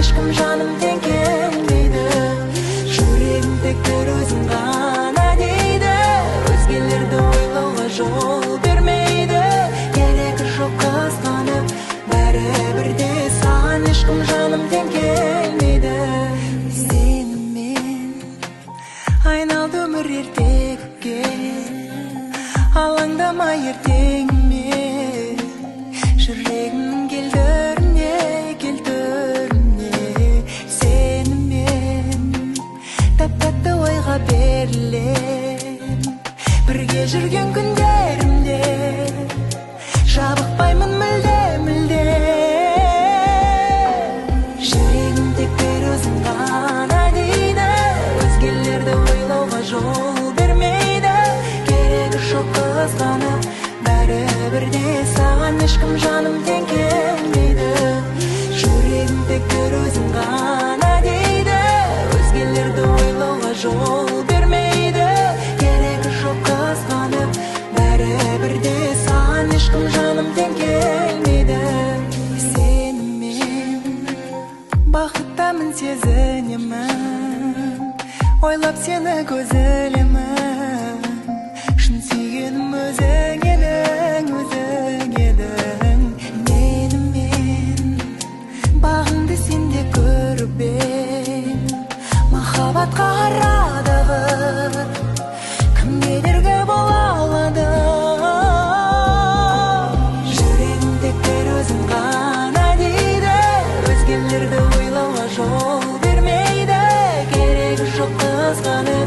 ешкім жаным тең келмейді. Жүрегім тек бір өзің ғана дейді. Өзгелерді ойлауға жол бермейді. Керегі жоқ қызғанып, бәрібірде саған ешкім жаным тең келмейді. Сенімен айналды өмір ертекке, алаңдама ертеңіме. Жүрегімнің келтіріне сенімен тәп-тәтті ойға берілем. Бірге жүрген күндерімде жабықпаймын мүлде. Жүрегім тек бір өзің ғана дейді. Өзгелерді ойлауға жол бермейді. Керегі жоқ қызғанып, бәрібірде саған ешкім жаным тең келмейді. Жүрегім тек бір өзің ғана дейді. Өзгелерді ойлауға жол бермейді. Керегі жоқ қызғанып, бәрібірде саған ешкім жаным тең келмейді. Сенімен бақыттамын сезінемін, ойлап сені көз ілемін. Шын сүйгенім өзің едің, менімен бағыңды сенде көріп ең. Махаббатқа арадағы кім кедергі бола алады? Жүрегім тек бір өзің ғана дейді. Өзгелерді ойлауға жол бермейді. Керегі жоқ қызғанып,